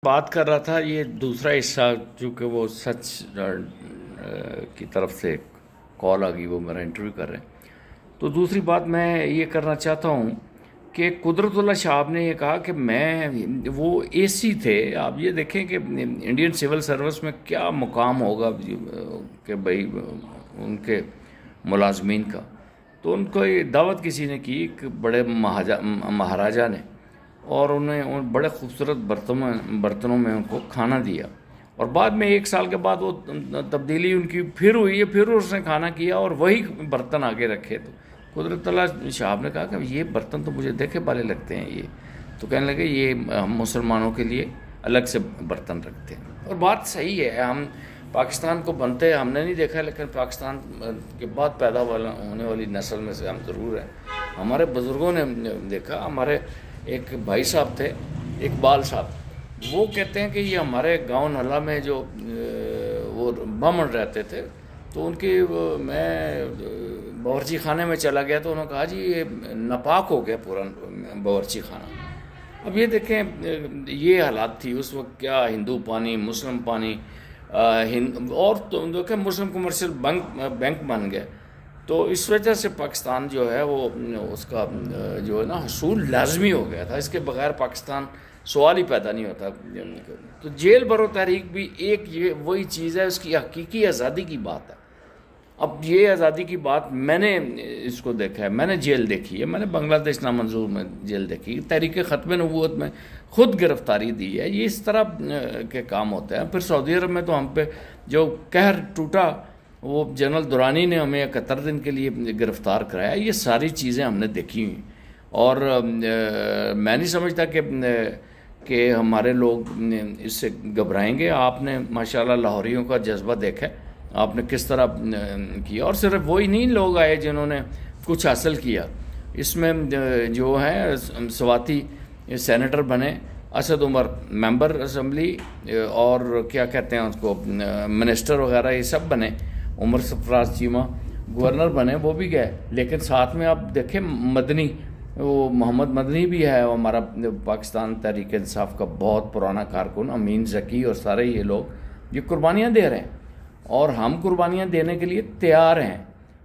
بات کر رہا تھا یہ دوسرا حصہ چونکہ وہ سچ کی طرف سے کال آ گئی، وہ میرا انٹرویو کر رہے ہیں۔ تو دوسری بات میں یہ کرنا چاہتا ہوں کہ قدرت اللہ شاہب نے یہ کہا کہ وہ اے سی تھے۔ آپ یہ دیکھیں کہ انڈین سول سروس میں کیا مقام ہوگا کہ بھائی ان کے ملازمین کا۔ تو ان کو یہ دعوت کسی نے کی، ایک بڑے مہاراجہ نے، اور انہیں بڑے خوبصورت برتنوں میں ان کو کھانا دیا، اور بعد میں 1 سال کے بعد وہ تبدیلی ان کی پھر ہوئی ہے، پھر اس نے کھانا کیا اور وہی برتن آگے رکھے۔ تو قدرت اللہ صاحب نے کہا کہ یہ برتن تو مجھے دیکھے والے لگتے ہیں یہ، تو کہنے لگے یہ ہم مسلمانوں کے لیے الگ سے برتن رکھتے ہیں۔ اور بات صحیح ہے، ہم پاکستان کو بنتے ہم نے نہیں دیکھا، لیکن پاکستان کے بعد پیدا ہونے والی نسل میں سے ہم ضرور ہیں۔ ہمارے بزرگوں نے دیکھا، ہمارے ایک بھائی صاحب تھے اقبال صاحب، وہ کہتے ہیں کہ یہ ہمارے گاؤں نہلا میں جو وہ بامن رہتے تھے، تو ان کی میں باورچی خانے میں چلا گیا تو انہوں نے کہا جی یہ ناپاک ہو گیا پورا باورچی خانہ۔ اب یہ دیکھیں یہ حالات تھی اس وقت، کیا ہندو پانی مسلم پانی، اور دیکھیں مسلم کمرشل بینک بن گئے۔ تو اس وجہ سے پاکستان جو ہے وہ اس کا جو ہے نا حصول لازمی ہو گیا تھا، اس کے بغیر پاکستان سوال ہی پیدا نہیں ہوتا۔ تو جیل برو تحریک بھی ایک یہ وہی چیز ہے، اس کی حقیقی آزادی کی بات ہے۔ اب یہ آزادی کی بات میں نے اس کو دیکھا ہے، میں نے جیل دیکھی ہے، میں نے بنگلہ دیش نامنظور میں جیل دیکھی، تحریک ختم نبوت میں خود گرفتاری دی ہے۔ یہ اس طرح کے کام ہوتے ہیں۔ پھر سعودی عرب میں تو ہم پہ جو قہر ٹوٹا، وہ جنرل دورانی نے ہمیں 71 دن کے لیے گرفتار کرایا۔ یہ ساری چیزیں ہم نے دیکھی ہوئی، اور میں نہیں سمجھتا کہ ہمارے لوگ اس سے گھبرائیں گے۔ آپ نے ماشاءاللہ لاہوریوں کا جذبہ دیکھا، آپ نے کس طرح کیا، اور صرف وہی نہیں لوگ آئے جنہوں نے کچھ حاصل کیا، اس میں جو ہیں سواتی سینیٹر بنے، اسد عمر ممبر اسمبلی، اور کیا کہتے ہیں اس کو منسٹر وغیرہ، یہ سب بنے، عمر سرفراز چیمہ گورنر بنے، وہ بھی گئے۔ لیکن ساتھ میں آپ دیکھیں مدنی، وہ محمد مدنی بھی ہے، وہ ہمارا پاکستان تحریک انصاف کا بہت پرانا کارکن، امین ذکی اور سارے یہ لوگ یہ قربانیاں دے رہے ہیں، اور ہم قربانیاں دینے کے لیے تیار ہیں۔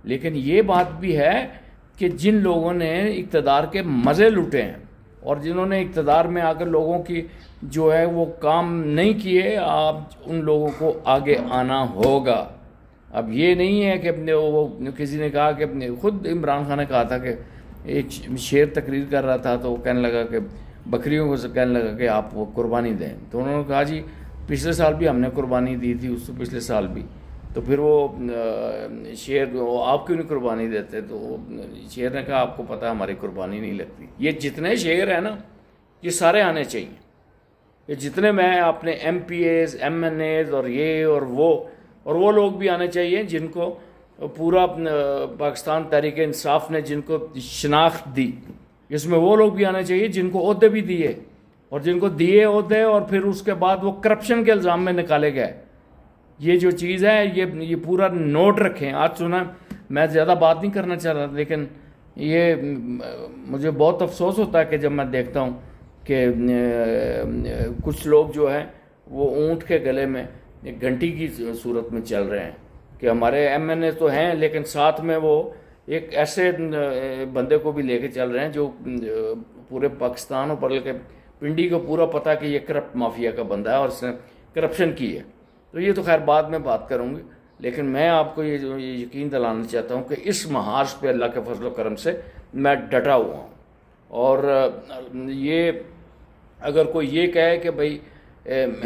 لیکن یہ بات بھی ہے کہ جن لوگوں نے اقتدار کے مزے لوٹے ہیں، اور جنہوں نے اقتدار میں آ کر لوگوں کی جو ہے وہ کام نہیں کیے، آپ ان لوگوں کو آگے آنا ہوگا۔ اب یہ نہیں ہے کہ وہ کسی نے کہا کہ خود عمران خان نے کہا تھا کہ ایک شعر تقریر کر رہا تھا، تو وہ کہنے لگا کہ بکریوں کو کہنے لگا کہ آپ وہ قربانی دیں، تو انہوں نے کہا جی پچھلے سال بھی ہم نے قربانی دی تھی، اس سے پچھلے سال بھی، تو پھر وہ شعر آپ کیوں نہیں قربانی دیتے؟ تو شعر نے کہا آپ کو پتہ ہماری قربانی نہیں لگتی۔ یہ جتنے شعر ہیں نا یہ سارے آنے چاہیے، یہ جتنے میں اپنے M P As M N As اور یہ اور وہ لوگ بھی آنے چاہیے جن کو پورا پاکستان تحریک انصاف نے جن کو شناخت دی، اس میں وہ لوگ بھی آنے چاہیے جن کو عہدے بھی دیے، اور جن کو دیے عہدے اور پھر اس کے بعد وہ کرپشن کے الزام میں نکالے گئے۔ یہ جو چیز ہے یہ پورا نوٹ رکھیں۔ آج سنا، میں زیادہ بات نہیں کرنا چاہ رہا، لیکن یہ مجھے بہت افسوس ہوتا ہے کہ جب میں دیکھتا ہوں کہ کچھ لوگ جو ہیں وہ اونٹ کے گلے میں ایک گھنٹی کی صورت میں چل رہے ہیں، کہ ہمارے ایم این اے تو ہیں لیکن ساتھ میں وہ ایک ایسے بندے کو بھی لے کے چل رہے ہیں جو پورے پاکستان اور بلکہ پنڈی کو پورا پتہ کہ یہ کرپٹ مافیا کا بندہ ہے اور اس نے کرپشن کی ہے۔ تو یہ تو خیر بعد میں بات کروں گی، لیکن میں آپ کو یہ یقین دلانا چاہتا ہوں کہ اس محاذ پہ اللہ کے فضل و کرم سے میں ڈٹا ہوا ہوں۔ اور یہ اگر کوئی یہ کہے کہ بھئی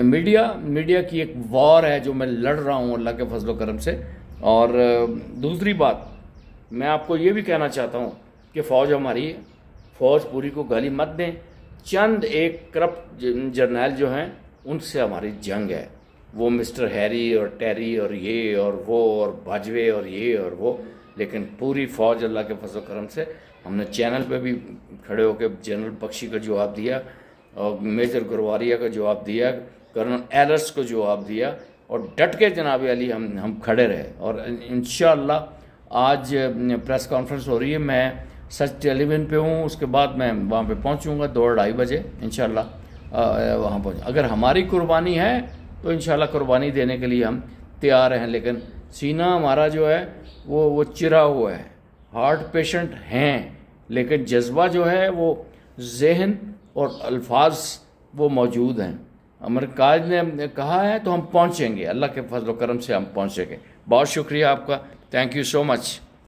میڈیا کی ایک وار ہے جو میں لڑ رہا ہوں اللہ کے فضل و کرم سے۔ اور دوسری بات میں آپ کو یہ بھی کہنا چاہتا ہوں کہ فوج ہماری ہے، فوج پوری کو گالی مت دیں، چند ایک کرپٹ جرنیل جو ہیں ان سے ہماری جنگ ہے، وہ مسٹر ہیری اور ٹیری اور یہ اور وہ اور باجوے اور یہ اور وہ، لیکن پوری فوج اللہ کے فضل و کرم سے ہم نے چینل پہ بھی کھڑے ہو کے جنرل بخشی کا جواب دیا، اور میجر گرواریا کا جواب دیا، کرنل ایلرس کو جواب دیا، اور ڈٹ کے جناب علی ہم کھڑے رہے۔ اور انشاءاللہ آج پریس کانفرنس ہو رہی ہے، میں سچ ٹیلی ویژن پہ ہوں، اس کے بعد میں وہاں پہ پہنچوں گا 2-2:30 بجے انشاءاللہ، وہاں پہنچ. اگر ہماری قربانی ہے تو انشاءاللہ قربانی دینے کے لیے ہم تیار ہیں، لیکن سینہ ہمارا جو ہے وہ چرا ہوا ہے. ہارٹ پیشنٹ ہیں لیکن جذبہ جو ہے وہ ذہن اور الفاظ وہ موجود ہیں. امر قائد نے کہا ہے تو ہم پہنچیں گے، اللہ کے فضل و کرم سے ہم پہنچیں گے. بہت شکریہ آپ کا. Thank you so much.